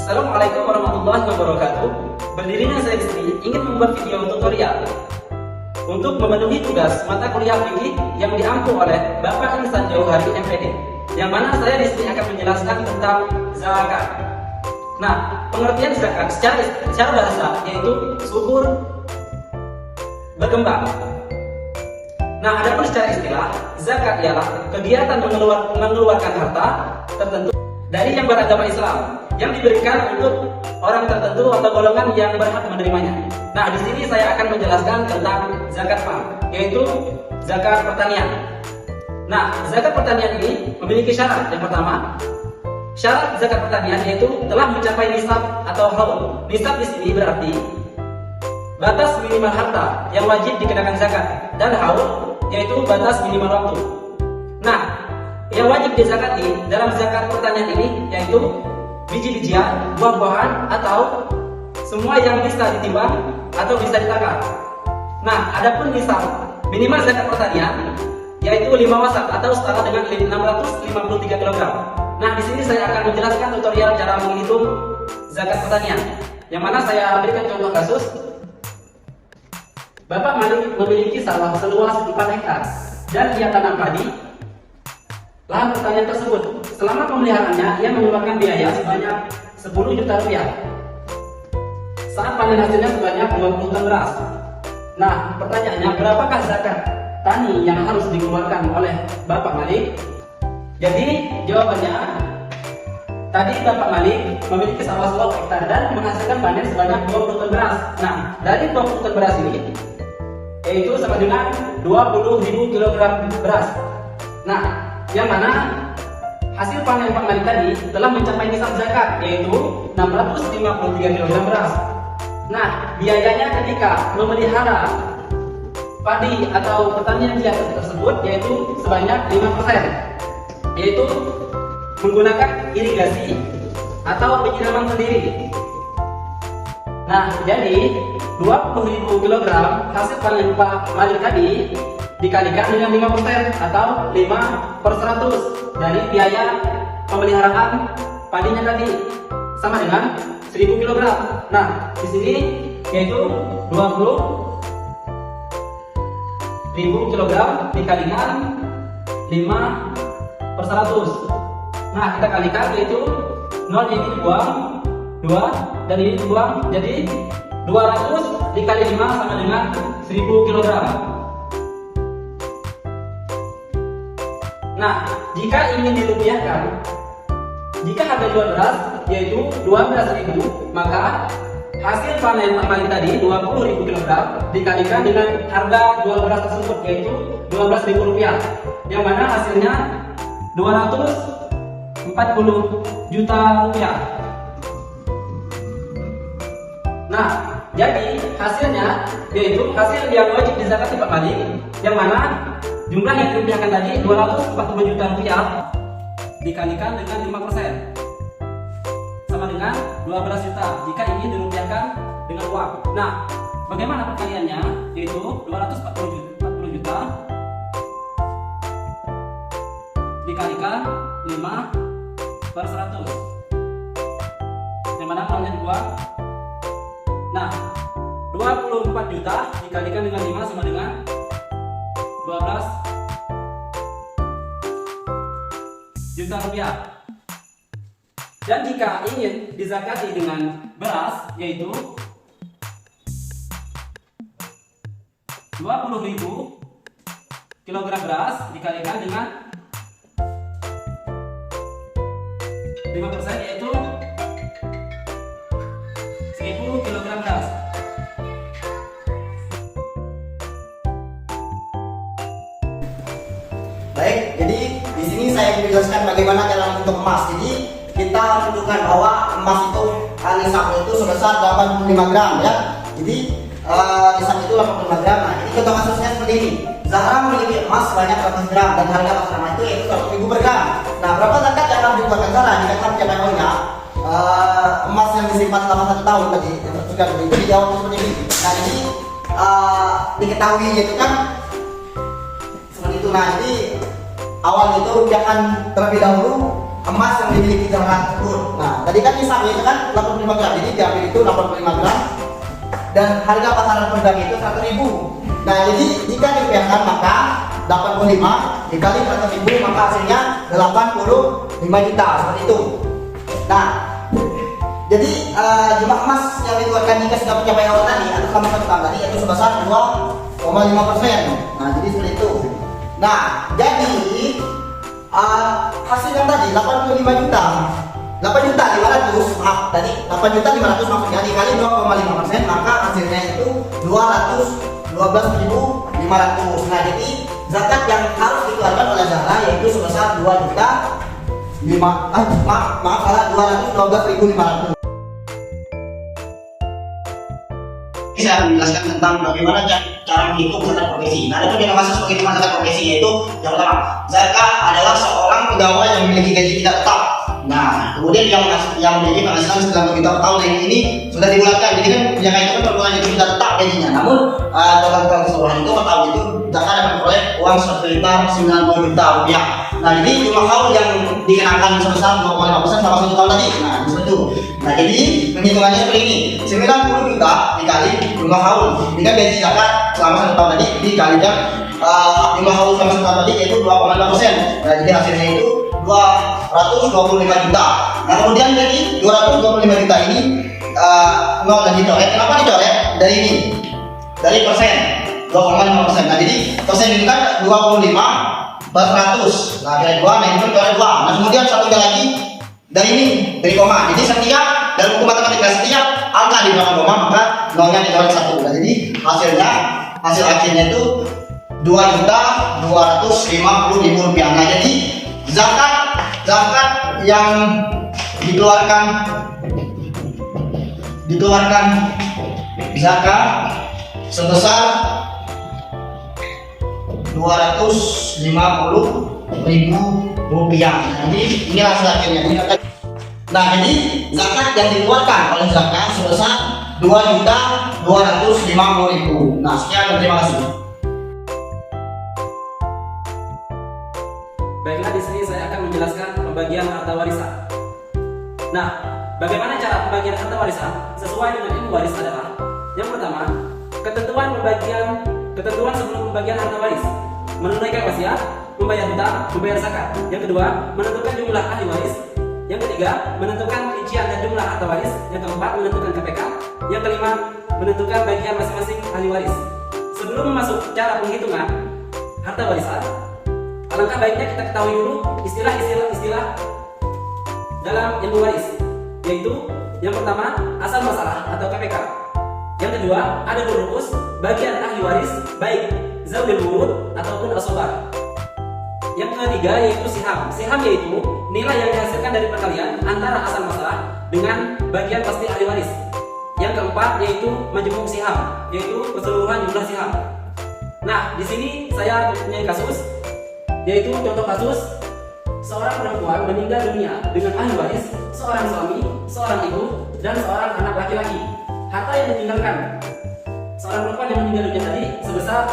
Assalamualaikum warahmatullahi wabarakatuh. Berdirinya saya di sini ingin membuat video tutorial untuk memenuhi tugas mata kuliah fikih yang diampu oleh Bapak Ihsan Jauhari MPD, yang mana saya di sini akan menjelaskan tentang zakat. Nah, pengertian zakat secara bahasa yaitu subur, berkembang. Nah, adapun secara istilah, zakat ialah kegiatan mengeluarkan harta tertentu dari yang beragama Islam yang diberikan untuk orang tertentu atau golongan yang berhak menerimanya. Nah, di sini saya akan menjelaskan tentang zakat mal, yaitu zakat pertanian. Nah, zakat pertanian ini memiliki syarat. Yang pertama, syarat zakat pertanian yaitu telah mencapai nisab atau haul. Nisab di sini berarti batas minimal harta yang wajib dikenakan zakat, dan haul yaitu batas minimal waktu. Nah, yang wajib dizakati dalam zakat pertanian ini yaitu biji-bijian, buah-buahan, atau semua yang bisa ditimbang atau bisa ditakar. Nah, adapun nisab minimal zakat pertanian yaitu 5 wasak atau setara dengan 653 kg. Nah, di sini saya akan menjelaskan tutorial cara menghitung zakat pertanian, yang mana saya berikan contoh kasus. Bapak Malik memiliki sawah seluas 4 hektar dan ia tanam padi. Lahan pertanian tersebut, selama pemeliharaannya, ia mengeluarkan biaya sebanyak 10 juta rupiah. Saat panen hasilnya sebanyak 20 ton beras. Nah, pertanyaannya, berapakah zakat tani yang harus dikeluarkan oleh Bapak Malik? Jadi, jawabannya, tadi Bapak Malik memiliki sawah 10 hektar dan menghasilkan panen sebanyak 20 ton beras. Nah, dari 20 ton beras ini, yaitu sama dengan 20.000 kg beras. Nah, yang mana hasil panen Pak Malik tadi telah mencapai nisab zakat, yaitu 653 kg beras. Nah, biayanya ketika memelihara padi atau pertanian dia tersebut yaitu sebanyak 5%, yaitu menggunakan irigasi atau penyiraman sendiri. Nah, jadi 20.000 kg hasil panen Pak Malik tadi dikalikan dengan 5% atau 5/100 dari biaya pemeliharaan padinya tadi, sama dengan 1000 kg. Nah, di sini yaitu 20.000 kg dikalikan 5/100. Nah, kita kalikan, yaitu 0 ini dibuang, 2 dan ini dibuang, jadi 200 dikali 5 sama dengan 1000 kg. Nah, jika ingin dirupiahkan, jika harga jual beras yaitu 12.000, maka hasil panen Pak Malik tadi 20.000 kg dikalikan dengan harga jual beras tersebut yaitu 12.000 rupiah, yang mana hasilnya 240 juta rupiah. Nah, jadi hasilnya yaitu hasil yang wajib dizakati Pak Malik, yang mana jumlah yang dirupiahkan tadi 240 juta rupiah dikalikan dengan 5% sama dengan 12 juta jika ingin dirupiahkan dengan uang. Nah, bagaimana perkaliannya? Yaitu 240 juta dikalikan 5/100, yang mana nolnya dibuang. Nah, 24 juta dikalikan dengan 5 sama dengan 12 juta rupiah. Dan jika ingin dizakati dengan beras, yaitu 20.000 kg beras dikalikan dengan 5%, yaitu 1000 kg beras. Baik, jadi di sini saya menjelaskan bagaimana cara menghitung emas. Jadi kita menunjukkan bahwa emas itu nisabnya itu sebesar 85 gram ya. Jadi nisab itu 85 gram. Nah, jadi contoh kasusnya seperti ini. Zahra memiliki emas sebanyak 100 gram dan harga pasaran itu yaitu 100.000 per gram. Nah, berapa zakat yang harus dikeluarkan Zahra jika telah mencapai haulnya? Emas yang disimpan selama 1 tahun tadi sudah dijawab seperti ini. Nah, ini diketahui yaitu kan seperti itu. Nah, jadi awal itu rupiahkan terlebih dahulu emas yang dimiliki jamaah tersebut. Nah, tadi kan nisabnya itu kan 85 gram, jadi diambil itu 85 gram dan harga pasaran pedagang itu 1.000. Nah, jadi jika dirupiahkan maka 85 dikali 100.000 maka hasilnya 85 juta seperti itu. Nah, jadi jumlah emas yang dikeluarkan jika sudah mencapai awal tadi atau selama 1 tahun tadi itu sebesar 2,5%. Nah, jadi seperti itu. Nah, jadi hasil yang tadi 85 juta 8 juta 500, maaf tadi 8 juta 500 maksudnya dikali 2,5%, maka hasilnya itu 212.500. Nah, jadi zakat yang harus dikeluarkan oleh Zahra yaitu sebesar 212.500. Saya akan menjelaskan tentang bagaimana cara menghitung zakat profesi. Nah, ada perbedaan kasus penghitungan zakat profesi, yaitu yang pertama, zakat adalah seorang pegawai yang memiliki gaji tidak tetap. Nah, kemudian yang memiliki penghasilan setelah beberapa tahun yang ini sudah dibulatkan. Jadi kan yang itu kan perbulan itu tidak tetap gajinya. Namun total keseluruhan itu per tahun itu zakat dapat memperoleh uang sekitar 90 juta rupiah. Nah, jadi jumlah haul yang dikenakan sebesar 2,5% sama 1 tahun tadi. Nah, seperti itu. Nah, jadi penghitungannya seperti ini. 90 juta dikali jumlah haul. Ini kan gaji zakat selama 1 tahun tadi dikalikan jumlah haul selama 1 tahun tadi yaitu 2,5%. Nah, jadi hasilnya itu 225 juta. Nah, kemudian dari 225 juta ini nol dan dicoret. Kenapa dicoret? Dari ini, dari persen 2,5%. Nah, jadi persen itu kan 25 per 100. Nah, dari 2, nah itu coret 2. Nah, kemudian satunya lagi dari ini, dari koma. Jadi setiap dalam hukum matematika setiap angka di belakang koma maka nolnya dicoret 1. Nah, jadi hasil akhirnya itu 2.250.000 rupiah. Nah, jadi zakat yang dikeluarkan zakat sebesar 250.000 rupiah. Jadi ini hasil akhirnya. Nah, jadi zakat yang dikeluarkan oleh zakat sebesar 2.250.000. Nah, sekian dan terima kasih. Baiklah, di sini saya akan menjelaskan pembagian harta warisan. Nah, bagaimana cara pembagian harta warisan sesuai dengan ilmu waris adalah: yang pertama, ketentuan sebelum pembagian harta waris, menunaikan wasiat, membayar hutang, membayar zakat. Yang kedua, menentukan jumlah ahli waris. Yang ketiga, menentukan rincian dan jumlah harta waris. Yang keempat, menentukan KPK. Yang kelima, menentukan bagian masing-masing ahli waris. Sebelum masuk cara penghitungan harta warisan, alangkah baiknya kita ketahui dulu istilah-istilah dalam ilmu waris, yaitu yang pertama, asal masalah atau KPK. Yang kedua, ada rumus bagian ahli waris baik zawil wurud ataupun asobar. Yang ketiga yaitu siham. Siham yaitu nilai yang dihasilkan dari perkalian antara asal masalah dengan bagian pasti ahli waris. Yang keempat yaitu majmuk siham, yaitu keseluruhan jumlah siham. Nah, di sini saya punya kasus, yaitu contoh kasus seorang perempuan meninggal dunia dengan ahli waris seorang suami, seorang ibu, dan seorang anak laki-laki. Harta yang ditinggalkan seorang perempuan yang meninggal dunia tadi sebesar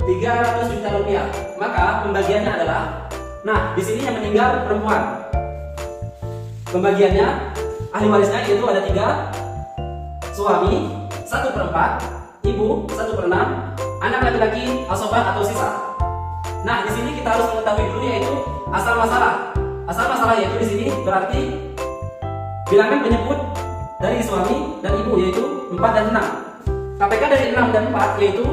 300 juta rupiah. Maka pembagiannya adalah, nah di sini yang meninggal perempuan, pembagiannya ahli warisnya yaitu ada 3, suami 1/4, ibu 1/6, anak laki-laki asobat atau sisa. Nah, di sini kita harus mengetahui dulu yaitu asal masalah. Asal masalah yaitu di sini berarti bilangan penyebut dari suami dan ibu yaitu 4 dan 6. KPK dari 6 dan 4 yaitu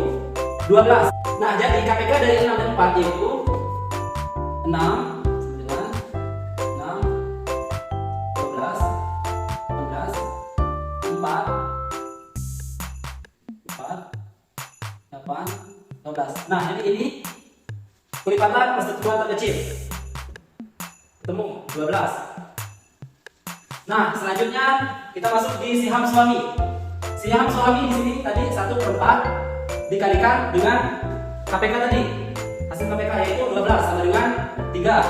12. Nah, jadi KPK dari 6 dan 4 yaitu 6, 9, 6, 12, 16, 4, 8, 12. Nah, jadi ini pelipatan persatuan terkecil. Ketemu 12. Nah, selanjutnya kita masuk di siham suami. Siham suami di sini tadi 1/4 dikalikan dengan KPK tadi. Hasil KPK yaitu 12 sama dengan 3.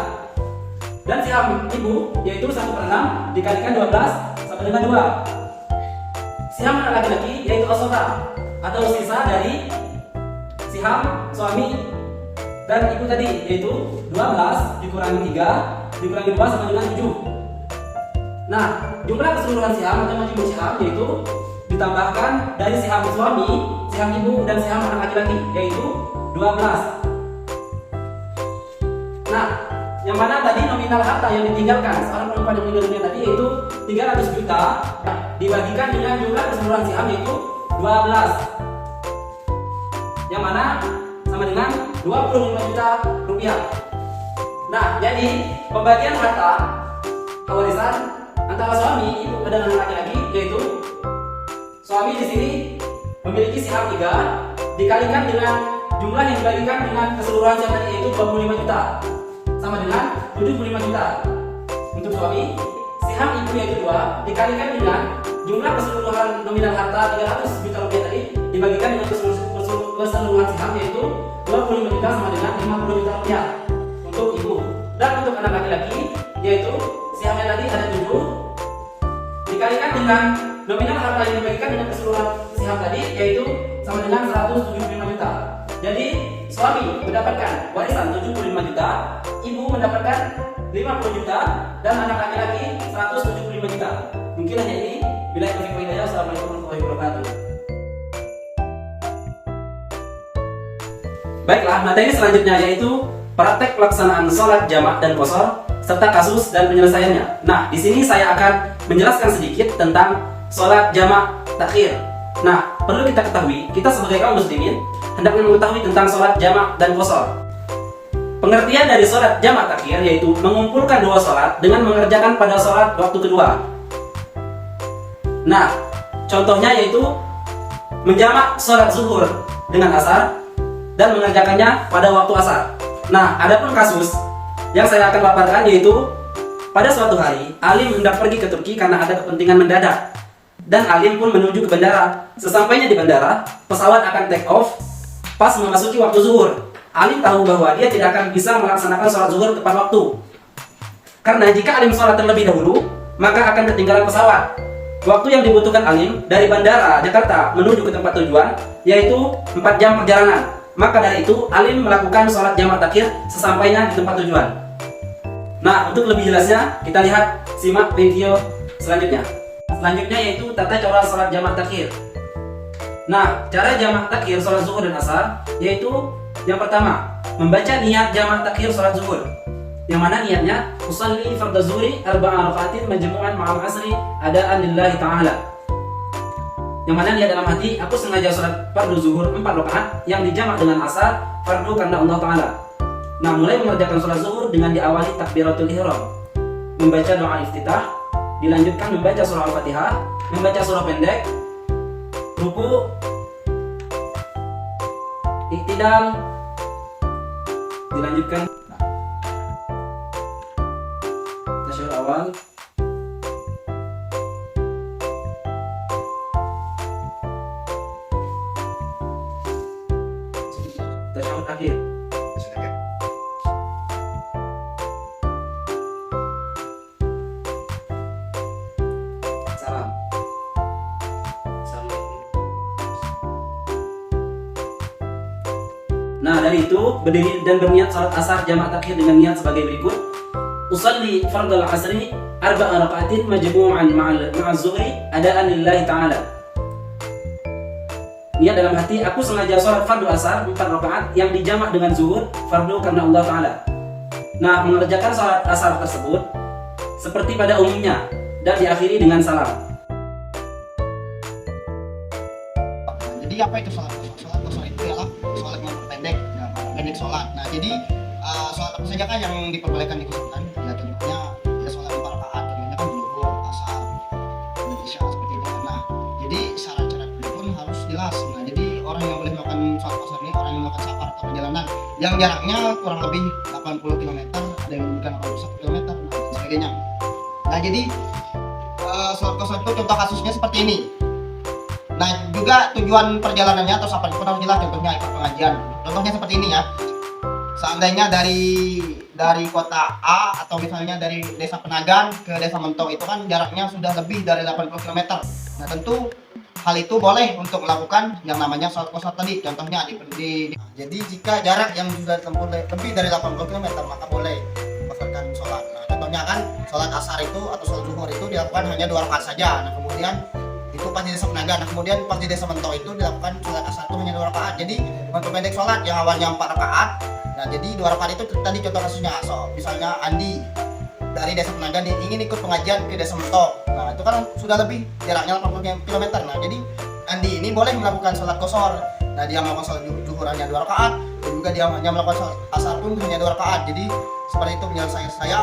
Dan siham ibu yaitu 1/6 dikalikan 12 sama dengan 2. Siham anak laki-laki yaitu asota atau sisa dari siham suami dan ibu tadi yaitu 12 dikurangi 3 dikurangi 2 sama dengan 7. Nah, jumlah keseluruhan siham atau majmuk siham yaitu ditambahkan dari siham suami, siham ibu, dan siham anak laki-laki, yaitu 12. Nah, yang mana tadi nominal harta yang ditinggalkan seorang perempuan yang meninggal dunia tadi yaitu 300 juta dibagikan dengan jumlah keseluruhan siham yaitu 12, yang mana sama dengan 25 juta rupiah. Nah, jadi pembagian harta warisan antara suami, ibu, dan anak laki-laki yaitu suami di sini memiliki siham 3 dikalikan dengan jumlah yang dibagikan dengan keseluruhan siham tadi yaitu 25 juta sama dengan 75 juta. Untuk suami, siham ibu yaitu 2 dikalikan dengan jumlah keseluruhan nominal harta 300 juta rupiah tadi dibagikan dengan keseluruhan siham yaitu 25 juta sama dengan 50 juta rupiah untuk ibu. Dan untuk anak laki-laki yaitu sihamnya tadi ada 7 dikalikan dengan nominal harta yang dibagikan dengan keseluruhan siham tadi yaitu sama dengan 175 juta. Jadi suami mendapatkan warisan 75 juta, ibu mendapatkan 50 juta, dan anak laki-laki 175 juta. Mungkin hanya ini. Bila itu hidayah. Assalamualaikum warahmatullahi wabarakatuh. Baiklah, materi selanjutnya yaitu praktek pelaksanaan sholat jamak dan qashar serta kasus dan penyelesaiannya. Nah, di sini saya akan menjelaskan sedikit tentang sholat jamak takhir. Nah, perlu kita ketahui, kita sebagai kaum muslimin hendaknya mengetahui tentang sholat jamak dan qashar. Pengertian dari sholat jamak takhir yaitu mengumpulkan dua sholat dengan mengerjakan pada sholat waktu kedua. Nah, contohnya yaitu menjamak sholat zuhur dengan asar dan mengerjakannya pada waktu asar. Nah, adapun kasus yang saya akan paparkan yaitu pada suatu hari Alim hendak pergi ke Turki karena ada kepentingan mendadak, dan Alim pun menuju ke bandara. Sesampainya di bandara, pesawat akan take off pas memasuki waktu zuhur. Alim tahu bahwa dia tidak akan bisa melaksanakan sholat zuhur tepat waktu, karena jika Alim sholat terlebih dahulu maka akan ketinggalan pesawat. Waktu yang dibutuhkan Alim dari bandara Jakarta menuju ke tempat tujuan yaitu 4 jam perjalanan. Maka dari itu Alim melakukan sholat jamak takhir sesampainya di tempat tujuan. Nah, untuk lebih jelasnya kita lihat, simak video selanjutnya. Selanjutnya yaitu tata cara sholat jamak takhir. Nah, cara jamak takhir sholat zuhur dan asar yaitu yang pertama, membaca niat jamak takhir sholat zuhur, yang mana niatnya usalli fardhu zuhri 4 rakaatin majmu'an ma'al asri adaan lillahi ta'ala. Yang mana niat dalam hati, aku sengaja sholat fardu zuhur 4 rakaat yang dijamak dengan asar fardu karena Allah Ta'ala. Nah, mulai mengerjakan sholat zuhur dengan diawali takbiratul ihram, membaca doa iftitah, dilanjutkan membaca surah Al-Fatihah, membaca surah pendek, ruku, iktidal, dilanjutkan tasyahud awal, tasyahud akhir. Salam. Nah, dari itu berdiri dan berniat salat asar jamak takhir dengan niat sebagai berikut: usalli fardal asri 4 rakaatin majmu'an ma'az zuhri adaan lillahi ta'ala. Niat dalam hati, aku sengaja sholat fardu asar 4 rakaat yang dijamak dengan zuhur fardu karena Allah Ta'ala. Nah, mengerjakan sholat asar tersebut seperti pada umumnya dan diakhiri dengan salam. Jadi apa itu sholat qashar? Sholat qashar itu ialah sholat yang pendek, pendek sholat. Nah, jadi sholat apa saja kan yang diperbolehkan dikhususkan? Ya tentunya ya sholat 4 rakaat, tentunya kan zuhur, asar, isya seperti itu. Nah, jadi syarat-syarat itu pun harus jelas. Nah, jadi orang yang boleh melakukan sholat qashar ini orang yang melakukan safar atau perjalanan yang jaraknya kurang lebih 80 km, ada yang menyebutkan 81 km, dan sebagainya. Nah, jadi sholat qashar itu contoh kasusnya seperti ini. Nah, juga tujuan perjalanannya atau safar itu harus jelas, contohnya ikut pengajian. Contohnya seperti ini ya. Seandainya dari kota A atau misalnya dari desa Penagan ke desa Mentong itu kan jaraknya sudah lebih dari 80 km. Nah, tentu hal itu boleh untuk melakukan yang namanya sholat qashar tadi. Contohnya jadi jika jarak yang sudah ditempuh lebih dari 80 km maka boleh melakukan sholat. Nah, contohnya kan sholat asar itu atau sholat zuhur itu dilakukan hanya 2 rakaat saja. Nah kemudian itu pas di desa Penaga. Nah kemudian pas di desa Mentok itu dilakukan sholat asar itu hanya 2 rakaat. Jadi memperpendek sholat yang awalnya 4 rakaat. Nah jadi 2 rakaat itu tadi contoh kasusnya. So misalnya Andi dari desa Penaga ingin ikut pengajian ke desa Mentok. Nah itu kan sudah lebih jaraknya 80 km. Nah jadi Andi ini boleh melakukan sholat qashar. Nah dia melakukan sholat zuhur hanya 2 rakaat, dan juga dia hanya melakukan sholat asar pun hanya 2 rakaat. Jadi seperti itu penyelesaian saya.